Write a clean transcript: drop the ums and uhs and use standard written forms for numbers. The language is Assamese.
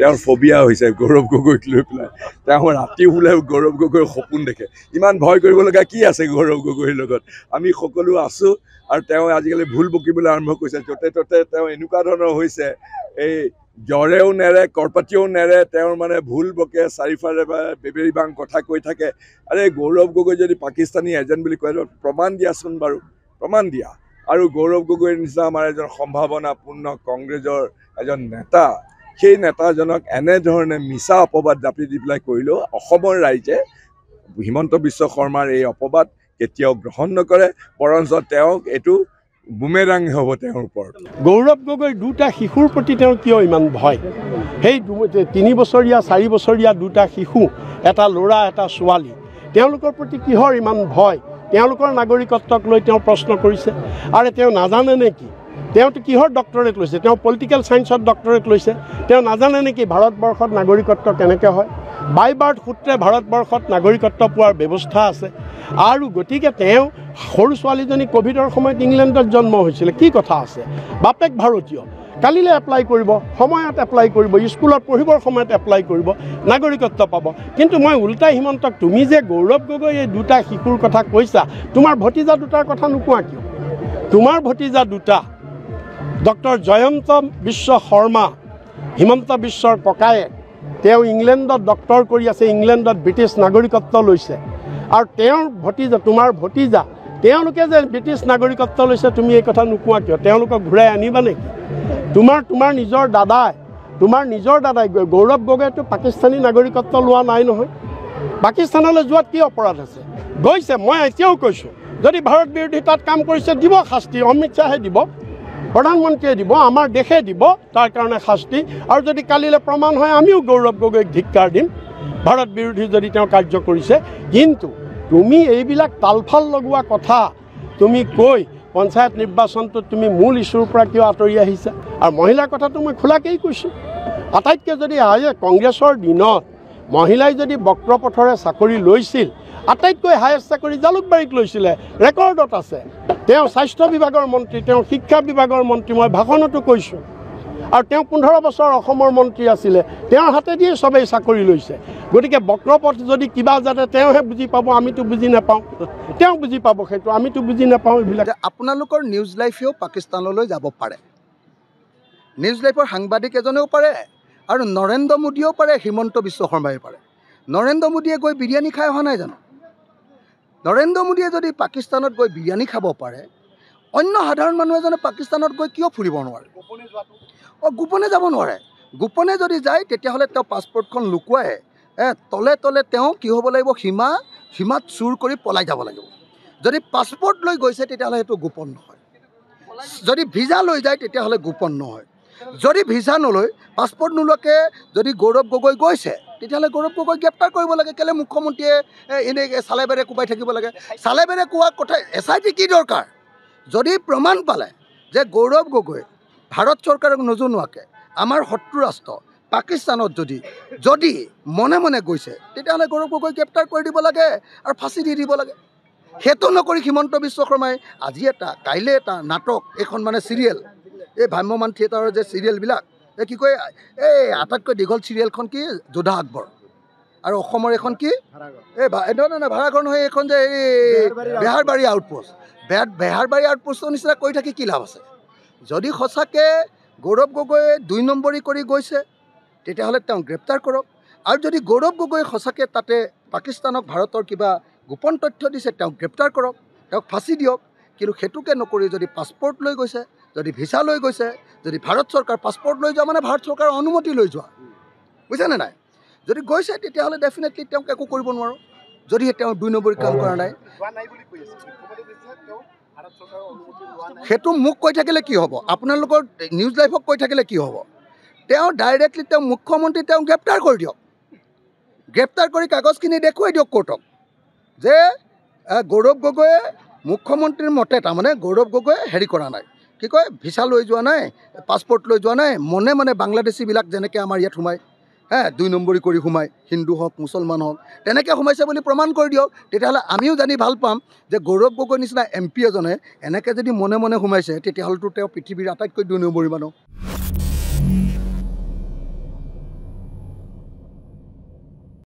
তেওঁৰ ফবিয়া হৈছে গৌৰৱ গগৈক লৈ পেলাই তেওঁ ৰাতি বোলে গৌৰৱ গগৈৰ সপোন দেখে ইমান ভয় কৰিব লগা কি আছে গৌৰৱ গগৈৰ লগত আমি সকলো আছোঁ আৰু তেওঁ আজিকালি ভুল বকিবলৈ আৰম্ভ কৰিছে য'তে ত'তে তেওঁ এনেকুৱা ধৰণৰ হৈছে এই জ্বৰেও নেৰে কৰপাতিও নেৰে তেওঁৰ মানে ভুল বকে চাৰিফালে বেবেৰী বাং কথা কৈ থাকে আৰে গৌৰৱ গগৈ যদি পাকিস্তানী এজেণ্ট বুলি কয় প্ৰমাণ দিয়াচোন বাৰু প্ৰমাণ দিয়া আৰু গৌৰৱ গগৈৰ নিচিনা আমাৰ এজন সম্ভাৱনাপূৰ্ণ কংগ্ৰেছৰ এজন নেতা সেই নেতাজনক এনেধৰণে মিছা অপবাদ জাপি দি পেলাই কৰিলেও অসমৰ ৰাইজে হিমন্ত বিশ্ব শৰ্মাৰ এই অপবাদ কেতিয়াও গ্ৰহণ নকৰে বৰঞ্চ তেওঁক এইটো বুমেৰাং হ'ব তেওঁৰ ওপৰত গৌৰৱ গগৈৰ দুটা শিশুৰ প্ৰতি তেওঁৰ কিয় ইমান ভয় সেই 3 বছৰীয়া 4 বছৰীয়া দুটা শিশু এটা ল'ৰা এটা ছোৱালী তেওঁলোকৰ প্ৰতি কিহৰ ইমান ভয় তেওঁলোকৰ নাগৰিকত্বক লৈ তেওঁ প্ৰশ্ন কৰিছে আৰু তেওঁ নাজানে নেকি তেওঁতো কিহৰ ডক্টৰেট লৈছে তেওঁ পলিটিকেল ছায়েন্সত ডক্টৰেট লৈছে তেওঁ নাজানে নেকি ভাৰতবৰ্ষত নাগৰিকত্ব কেনেকৈ হয় বাই বাৰ্থ সূত্ৰে ভাৰতবৰ্ষত নাগৰিকত্ব পোৱাৰ ব্যৱস্থা আছে আৰু গতিকে তেওঁ সৰু ছোৱালীজনী কোভিডৰ সময়ত ইংলেণ্ডত জন্ম হৈছিলে কি কথা আছে বাপেক ভাৰতীয় কালিলৈ এপ্লাই কৰিব সময়ত এপ্লাই কৰিব স্কুলত পঢ়িবৰ সময়ত এপ্লাই কৰিব নাগৰিকত্ব পাব কিন্তু মই উল্টাই হিমন্তক তুমি যে গৌৰৱ গগৈ এই দুটা শিশুৰ কথা কৈছা তোমাৰ ভতিজা দুটাৰ কথা নোকোৱা কিয় তোমাৰ ভতিজা দুটা ডক্টৰ জয়ন্ত বিশ্ব শৰ্মা হিমন্ত বিশ্বৰ ককায়ে তেওঁ ইংলেণ্ডত ডক্টৰ কৰি আছে ইংলেণ্ডত ব্ৰিটিছ নাগৰিকত্ব লৈছে আৰু তেওঁৰ ভতিজা তোমাৰ ভতিজা তেওঁলোকে যে ব্ৰিটিছ নাগৰিকত্ব লৈছে তুমি এই কথা নোকোৱা কিয় তেওঁলোকক ঘূৰাই আনিবা নেকি তোমাৰ নিজৰ দাদাই গৌৰৱ গগৈতো পাকিস্তানী নাগৰিকত্ব লোৱা নাই নহয় পাকিস্তানলৈ যোৱাত কি অপৰাধ আছে গৈছে মই এতিয়াও কৈছোঁ যদি ভাৰত বিৰোধী তাত কাম কৰিছে দিব শাস্তি অমিত শ্বাহে দিব প্ৰধানমন্ত্ৰীয়ে দিব আমাৰ দেশে দিব তাৰ কাৰণে শাস্তি আৰু যদি কালিলৈ প্ৰমাণ হয় আমিও গৌৰৱ গগৈক ধিক্কাৰ দিম ভাৰত বিৰোধী যদি তেওঁ কাৰ্য কৰিছে কিন্তু তুমি এইবিলাক তালফাল লগোৱা কথা তুমি কৈ পঞ্চায়ত নিৰ্বাচনটোত তুমি মূল ইছ্যুৰ পৰা কিয় আঁতৰি আহিছা আৰু মহিলাৰ কথাটো মই খোলাকেই কৈছোঁ আটাইতকৈ যদি কংগ্ৰেছৰ দিনত মহিলাই যদি বক্ৰপথৰে চাকৰি লৈছিল আটাইতকৈ হায়েষ্ট চাকৰি জালুকবাৰীত লৈছিলে ৰেকৰ্ডত আছে তেওঁ স্বাস্থ্য বিভাগৰ মন্ত্ৰী তেওঁ শিক্ষা বিভাগৰ মন্ত্ৰী মই ভাষণতো কৈছোঁ আৰু তেওঁ 15 বছৰ অসমৰ মন্ত্ৰী আছিলে তেওঁৰ হাতেদিয়ে সবেই চাকৰি লৈছে গতিকে বক্ৰপথ যদি কিবা যাতে তেওঁহে বুজি পাব আমিতো বুজি নাপাওঁ তেওঁ বুজি পাব সেইটো আমিতো বুজি নাপাওঁ এইবিলাক আপোনালোকৰ নিউজ লাইফেও পাকিস্তানলৈ যাব পাৰে নিউজ লাইফৰ সাংবাদিক এজনেও পাৰে আৰু নৰেন্দ্ৰ মোদীয়েও পাৰে হিমন্ত বিশ্ব শৰ্মাই পাৰে নৰেন্দ্ৰ মোদীয়ে গৈ বিৰিয়ানী খাই অহা নাই জানো নৰেন্দ্ৰ মোদীয়ে যদি পাকিস্তানত গৈ বিৰিয়ানী খাব পাৰে অন্য সাধাৰণ মানুহ এজনে পাকিস্তানত গৈ কিয় ফুৰিব নোৱাৰে গোপনে যাব নোৱাৰে গোপনে যদি যায় তেতিয়াহ'লে তেওঁ পাছপৰ্টখন লুকুৱাই তলে তলে তেওঁ কি হ'ব লাগিব সীমাত চুৰ কৰি পলাই যাব লাগিব যদি পাছপৰ্ট লৈ গৈছে তেতিয়াহ'লে সেইটো গোপন নহয় যদি ভিজা লৈ যায় তেতিয়াহ'লে গোপন নহয় যদি ভিজা নলৈ পাছপৰ্ট নোলোৱাকৈ যদি গৌৰৱ গগৈ গৈছে তেতিয়াহ'লে গৌৰৱ গগৈ গ্ৰেপ্তাৰ কৰিব লাগে কেলৈ মুখ্যমন্ত্ৰীয়ে এনেই চালেবেৰে কোবাই থাকিব লাগে চালেবেৰে কোৱা কথা SIT কি দৰকাৰ যদি প্ৰমাণ পালে যে গৌৰৱ গগৈ ভাৰত চৰকাৰক নজনোৱাকৈ আমাৰ শত্ৰু ৰাষ্ট্ৰ পাকিস্তানত যদি মনে মনে গৈছে তেতিয়াহ'লে গৌৰৱ গগৈ গ্ৰেপ্তাৰ কৰি দিব লাগে আৰু ফাঁচি দি দিব লাগে সেইটো নকৰি হিমন্ত বিশ্ব শৰ্মাই আজি এটা কাইলৈ এটা নাটক এইখন মানে চিৰিয়েল এই ভ্ৰাম্যমান থিয়েটাৰৰ যে চিৰিয়েলবিলাক এই কি কয় এই আটাইতকৈ দীঘল চিৰিয়েলখন কি যোধা আকবৰ আৰু অসমৰ এখন কি এই নহয় ভাড়াঘৰ নহয় এইখন যে এই বেহাৰবাৰী আউটপোষ্টৰ নিচিনা কৰি থাকি কি লাভ আছে যদি সঁচাকৈ গৌৰৱ গগৈ 2 নম্বৰী কৰি গৈছে তেতিয়াহ'লে তেওঁ গ্ৰেপ্তাৰ কৰক আৰু যদি গৌৰৱ গগৈ সঁচাকৈ তাতে পাকিস্তানক ভাৰতৰ কিবা গোপন তথ্য দিছে তেওঁক গ্ৰেপ্তাৰ কৰক তেওঁক ফাঁচি দিয়ক কিন্তু সেইটোকে নকৰি যদি পাছপৰ্ট লৈ গৈছে যদি ভিছা লৈ গৈছে যদি ভাৰত চৰকাৰ পাছপৰ্ট লৈ যোৱা মানে ভাৰত চৰকাৰৰ অনুমতি লৈ যোৱা বুজিছেনে নাই যদি গৈছে তেতিয়াহ'লে ডেফিনেটলি তেওঁক একো কৰিব নোৱাৰোঁ যদিহে তেওঁ 2 নম্বৰী কাম কৰা নাই সেইটো মোক কৈ থাকিলে কি হ'ব আপোনালোকৰ নিউজ লাইভক কৈ থাকিলে কি হ'ব তেওঁ ডাইৰেক্টলি তেওঁ মুখ্যমন্ত্ৰী তেওঁক গ্ৰেপ্তাৰ কৰি দিয়ক গ্ৰেপ্তাৰ কৰি কাগজখিনি দেখুৱাই দিয়ক কোৰ্টক যে গৌৰৱ গগৈয়ে মুখ্যমন্ত্ৰীৰ মতে তাৰমানে গৌৰৱ গগৈয়ে হেৰি কৰা নাই কি কয় ভিছা লৈ যোৱা নাই পাছপৰ্ট লৈ যোৱা নাই মনে মনে বাংলাদেশীবিলাক যেনেকৈ আমাৰ ইয়াত সোমায় 2 নম্বৰী কৰি সোমায় হিন্দু হওক মুছলমান হওক তেনেকৈ সোমাইছে বুলি প্ৰমাণ কৰি দিয়ক তেতিয়াহ'লে আমিও জানি ভাল পাম যে গৌৰৱ গগৈ নিচিনা MP এজনে এনেকৈ যদি মনে মনে সোমাইছে তেতিয়াহ'লেতো তেওঁ পৃথিৱীৰ আটাইতকৈ 2 নম্বৰী মানুহ